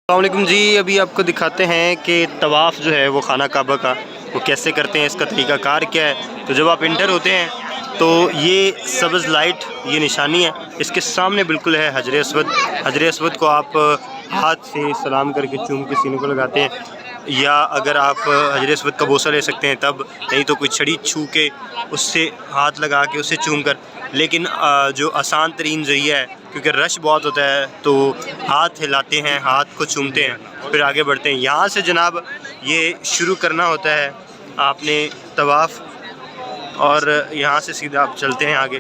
अस्सलामुअलैकुम जी। अभी आपको दिखाते हैं कि तवाफ़ जो है वो खाना काबा का वो कैसे करते हैं, इसका तरीक़ाकार क्या है। तो जब आप इंटर होते हैं तो ये सब्ज़ लाइट ये निशानी है, इसके सामने बिल्कुल है हजर अस्वद। हजर अस्वद को आप हाथ से सलाम करके चूम के सीने को लगाते हैं, या अगर आप हजर अस्वद का बोसा ले सकते हैं तब, नहीं तो कोई छड़ी छू के उससे हाथ लगा के उससे चूम कर। लेकिन जो आसान तरीन ज़रिया है, क्योंकि रश बहुत होता है, तो हाथ हिलाते हैं, हाथ को चूमते हैं, फिर आगे बढ़ते हैं। यहाँ से जनाब ये शुरू करना होता है आपने तवाफ़, और यहाँ से सीधा आप चलते हैं आगे।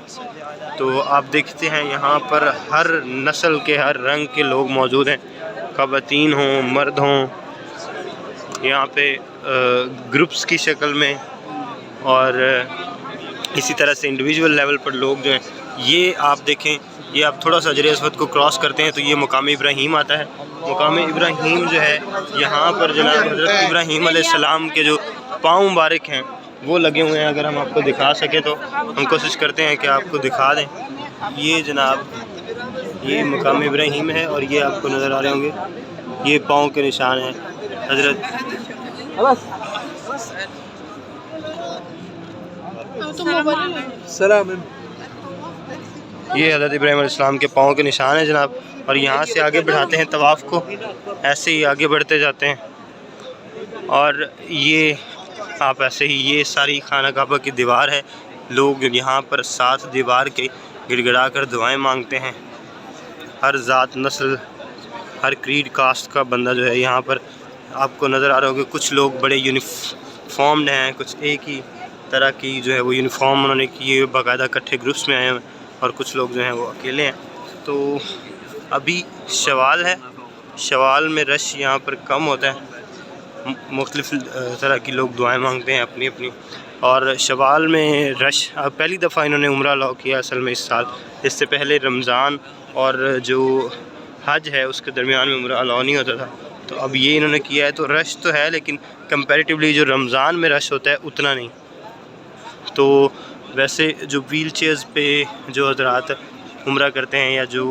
तो आप देखते हैं यहाँ पर हर नस्ल के, हर रंग के लोग मौजूद हैं, ख़वातीन हों, मर्द हों, यहाँ पे ग्रुप्स की शक्ल में, और इसी तरह से इंडिविजुअल लेवल पर लोग जो हैं। ये आप देखें, ये आप थोड़ा सा हजर अस्वद को क्रॉस करते हैं तो ये मुकाम इब्राहीम आता है। मुकाम इब्राहीम जो है, यहाँ पर जनाब हज़रत इब्राहीम अलैहिस्सलाम के जो पाँव मुबारक हैं वो लगे हुए हैं। अगर हम आपको दिखा सकें तो हम कोशिश करते हैं कि आपको दिखा दें। ये जनाब ये मुकाम इब्राहीम है, और ये आपको नज़र आ रहे होंगे, ये पाँव के निशान हैं हज़रत। ये हज़रत इब्राहीम अलैहिस्सलाम के पाँव के निशान हैं जनाब। और यहाँ से आगे बढ़ाते हैं तवाफ़ को, ऐसे ही आगे बढ़ते जाते हैं। और ये आप ऐसे ही, ये सारी खाना काबा की दीवार है। लोग यहाँ पर साथ दीवार के गिड़गिड़ा कर दुआएँ मांगते हैं। हर ज़ात, नस्ल, हर क्रीड कास्ट का बंदा जो है यहाँ पर आपको नज़र आ रहा होगा। कुछ लोग बड़े यूनिफॉर्म्ड हैं, कुछ एक ही तरह की जो है वो यूनिफॉर्म उन्होंने किए, बाकायदा इकट्ठे ग्रुप्स में आए हैं, और कुछ लोग जो हैं वो अकेले हैं। तो अभी शवाल है, शवाल में रश यहाँ पर कम होता है, मुख्तलिफ़ तरह की लोग दुआएं मांगते हैं अपनी अपनी। और शवाल में रश, पहली दफ़ा इन्होंने उम्रा अलाउ किया असल में इस साल। इससे पहले रमज़ान और जो हज है उसके दरमियान में उम्रा अलाउ नहीं होता था, तो अब ये इन्होंने किया है। तो रश तो है, लेकिन कंपैरेटिवली जो रमज़ान में रश होता है उतना नहीं। तो वैसे जो व्हील चेयर्स पे जो हज़रात उम्रा करते हैं, या जो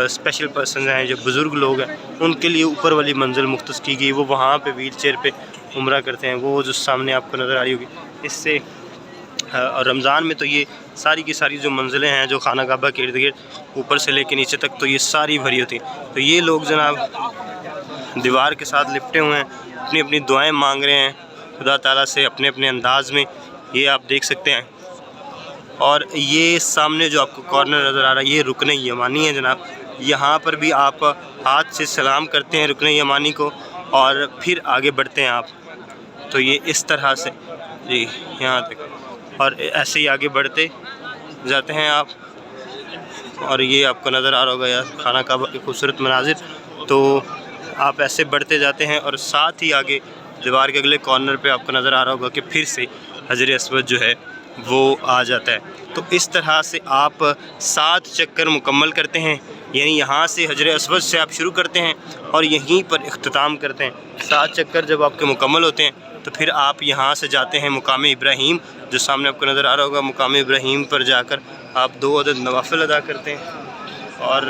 स्पेशल पर्सन हैं, जो बुज़ुर्ग लोग हैं, उनके लिए ऊपर वाली मंजिल मुख्तस की गई, वो वहाँ पे व्हील चेयर पे उम्रा करते हैं। वो जो सामने आपको नज़र आ रही होगी, इससे और रमज़ान में तो ये सारी की सारी जो मंजिलें हैं जो खाना काबा के इर्द गिर्द ऊपर से लेकर नीचे तक, तो ये सारी भरी होती हैं। तो ये लोग जनाब दीवार के साथ लिपटे हुए हैं, अपनी अपनी दुआएँ मांग रहे हैं खुदा ताला से अपने अपने अंदाज़ में, ये आप देख सकते हैं। और ये सामने जो आपको कॉर्नर नज़र आ रहा है, ये रुकन यमानी है जनाब। यहाँ पर भी आप हाथ से सलाम करते हैं रुकन यमानी को, और फिर आगे बढ़ते हैं आप। तो ये इस तरह से जी यहाँ तक, और ऐसे ही आगे बढ़ते जाते हैं आप। और ये आपको नज़र आ रहा होगा यार खाना काबा के खूबसूरत मनाजिर। तो आप ऐसे बढ़ते जाते हैं, और साथ ही आगे दीवार के अगले कॉर्नर पे आपको नज़र आ रहा होगा कि फिर से हजर अस्वद जो है वो आ जाता है। तो इस तरह से आप 7 चक्कर मुकम्मल करते हैं, यानी यहाँ से हजर अस्वद से आप शुरू करते हैं और यहीं पर इख्तिताम करते हैं। 7 चक्कर जब आपके मुकम्मल होते हैं तो फिर आप यहाँ से जाते हैं मुकाम इब्राहीम, जो सामने आपको नज़र आ रहा होगा। मुकाम इब्राहीम पर जाकर आप 2 अदद नवाफिल अदा करते हैं, और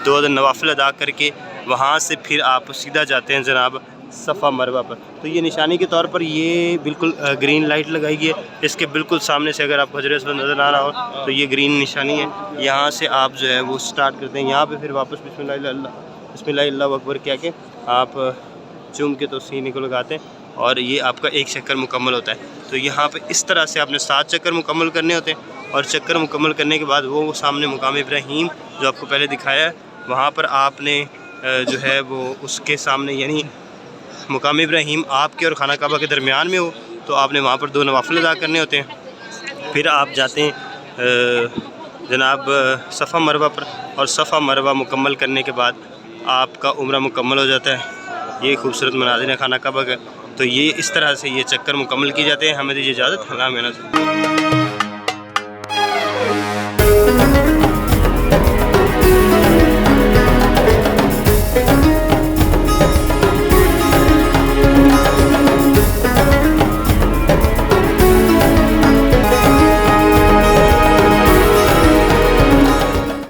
2 अदद नवाफिल अदा करके वहाँ से फिर आप सीधा जाते हैं जनाब सफ़ा मरवा पर। तो ये निशानी के तौर पर ये बिल्कुल ग्रीन लाइट लगाई गई है, इसके बिल्कुल सामने से अगर आपको हजर अस्वद नज़र आ रहा हो तो ये ग्रीन निशानी है। यहाँ से आप जो है वो स्टार्ट करते हैं, यहाँ पे फिर वापस बिस्मिल्लाह अल्लाहु अकबर कह के आप चूम के तो सीने को लगाते हैं, और ये आपका 1 चक्कर मुकम्मल होता है। तो यहाँ पे इस तरह से आपने 7 चक्कर मुकम्मल करने होते हैं, और चक्कर मुकम्मल करने के बाद वो सामने मुकाम इब्राहीम जो आपको पहले दिखाया है, वहाँ पर आपने जो है वो उसके सामने, यानी मुकाम इब्राहीम आपके और खाना काबा के दरमियान में हो, तो आपने वहाँ पर 2 नवाफिल अदा करने होते हैं। फिर आप जाते हैं जनाब सफ़ा मरवा पर, और सफ़ा मरवा मुकम्मल करने के बाद आपका उम्रा मुकम्मल हो जाता है। ये खूबसूरत मनाज़िर है खाना काबा का। तो ये इस तरह से ये चक्कर मुकम्मल किए जाते हैं। हमें दीजिए इजाज़त, अल्लाह मेहनत।